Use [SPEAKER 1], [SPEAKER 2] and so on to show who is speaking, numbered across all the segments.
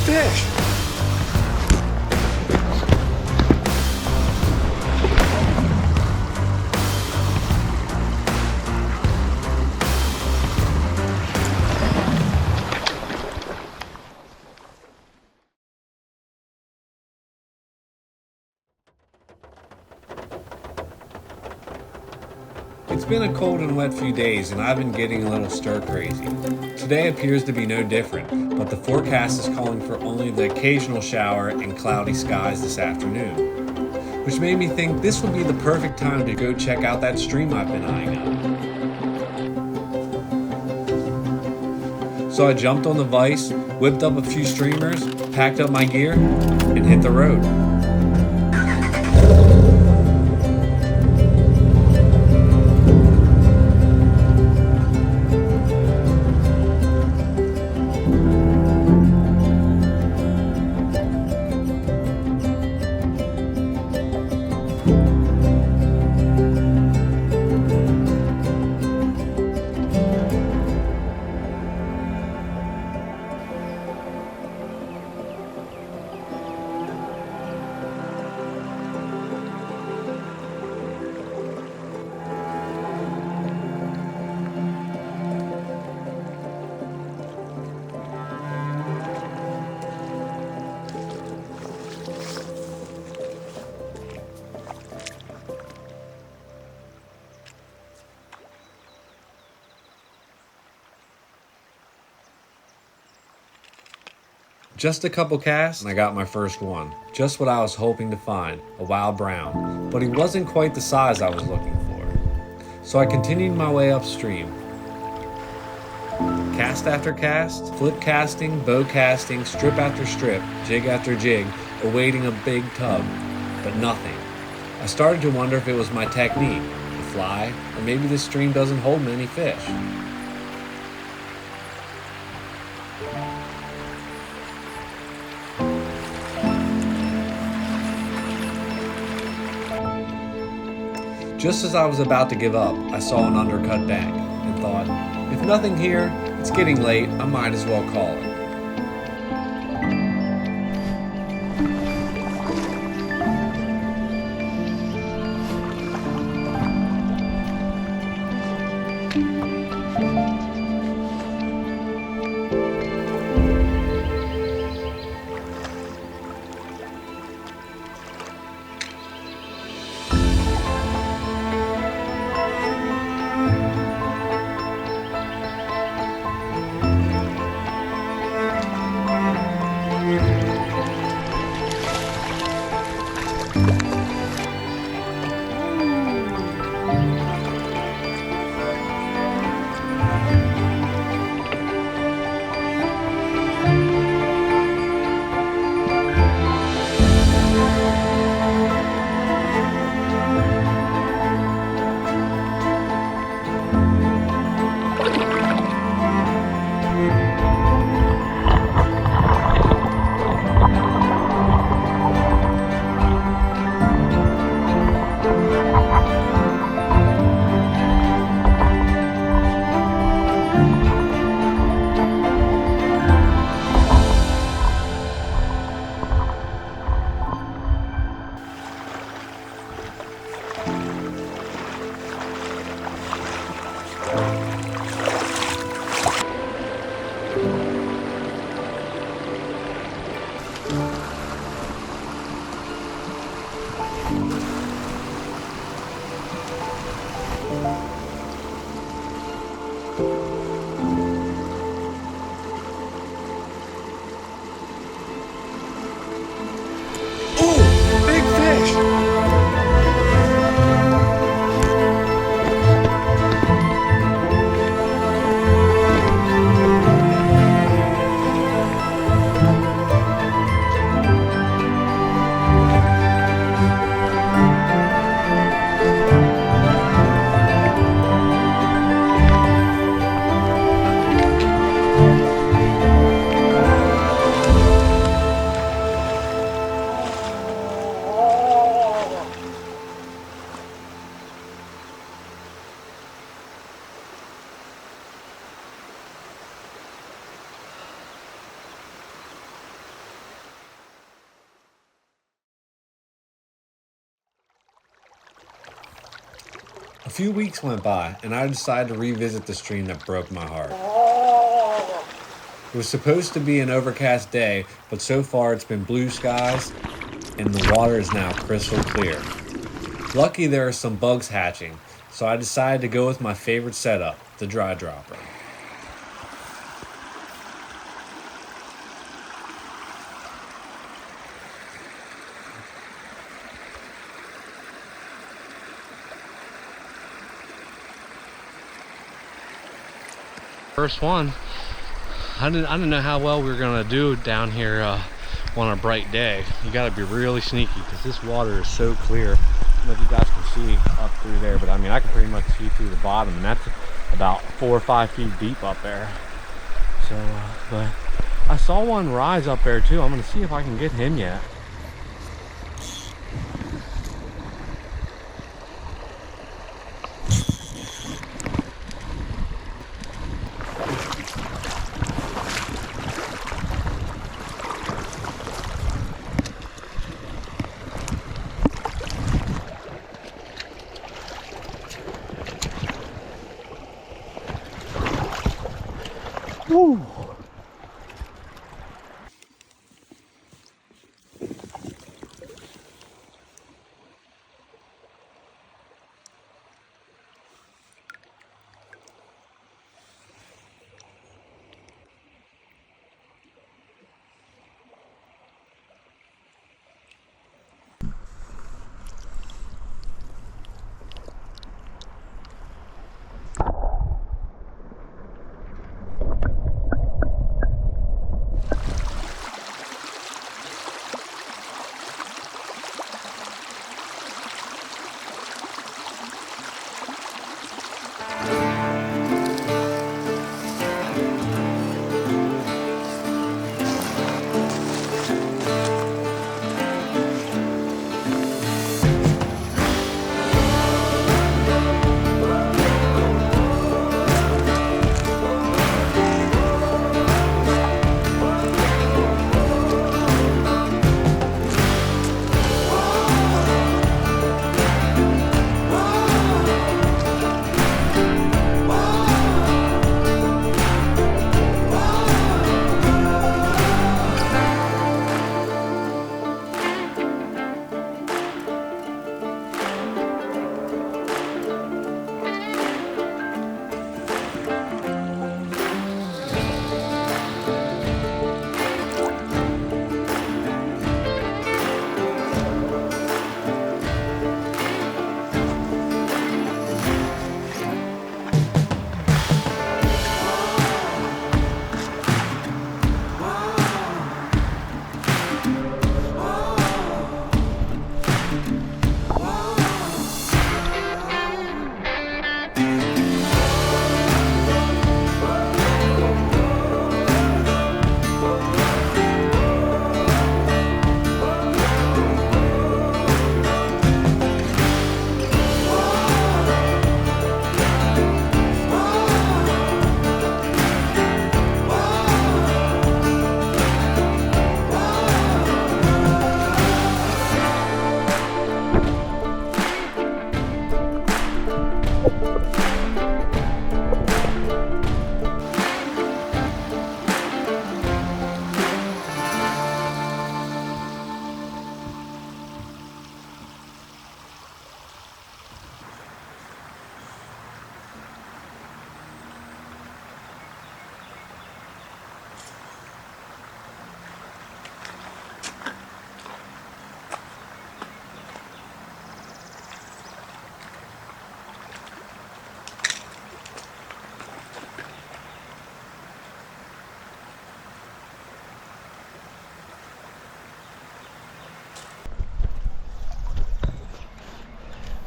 [SPEAKER 1] fish! It's been a cold and wet few days and I've been getting a little stir crazy. Today appears to be no different, but the forecast is calling for only the occasional shower and cloudy skies this afternoon, which made me think this would be the perfect time to go check out that stream I've been eyeing up. So I jumped on the vise, whipped up a few streamers, packed up my gear, and hit the road. Just a couple casts and I got my first one. Just what I was hoping to find, a wild brown, but he wasn't quite the size I was looking for. So I continued my way upstream. Cast after cast, flip casting, bow casting, strip after strip, jig after jig, awaiting a big tub, but nothing. I started to wonder if it was my technique, the fly, or maybe this stream doesn't hold many fish. Just as I was about to give up, I saw an undercut bank and thought, if nothing here, it's getting late, I might as well call it. few weeks went by, and I decided to revisit the stream that broke my heart. It was supposed to be an overcast day, but so far it's been blue skies, and the water is now crystal clear. Lucky there are some bugs hatching, so I decided to go with my favorite setup, the dry dropper.
[SPEAKER 2] First one. I didn't know how well we were gonna do down here on a bright day. You gotta be really sneaky because this water is so clear. I don't know if you guys can see up through there, but I mean I can pretty much see through the bottom, and that's about 4 or 5 feet deep up there. So, but I saw one rise up there too. I'm gonna see if I can get him yet. Woo.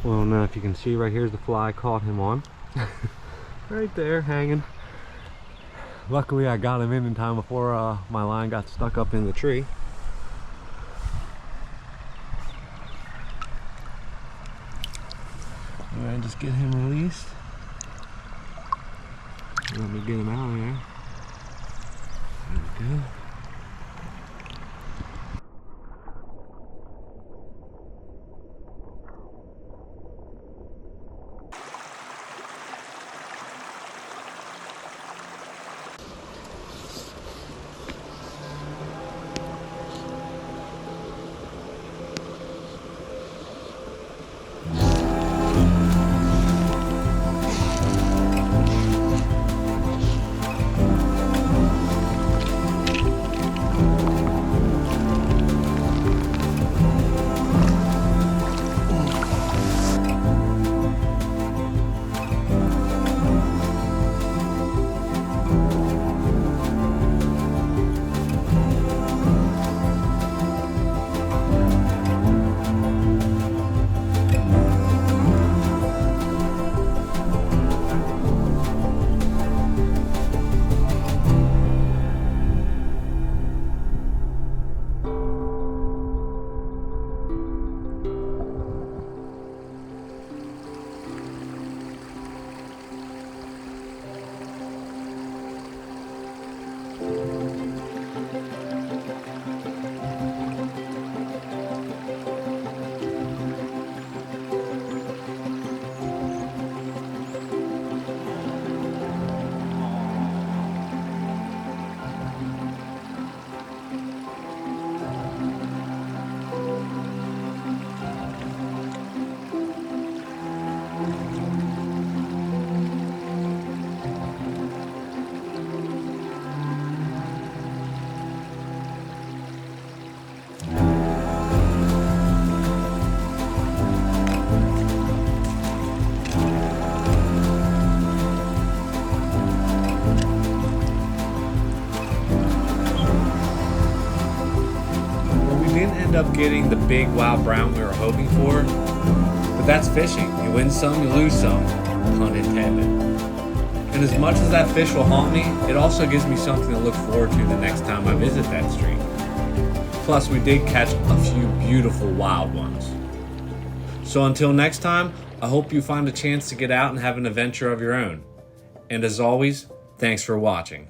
[SPEAKER 2] Well, now if you can see right here's the fly I caught him on. Right there, hanging. Luckily I got him in time before my line got stuck up in the tree. Alright, just get him released. Let me get him out of there. There we go.
[SPEAKER 1] up getting the big wild brown we were hoping for, but that's fishing. You win some, you lose some, pun intended. And as much as that fish will haunt me, it also gives me something to look forward to the next time I visit that stream. Plus, we did catch a few beautiful wild ones. So until next time, I hope you find a chance to get out and have an adventure of your own. And as always, thanks for watching.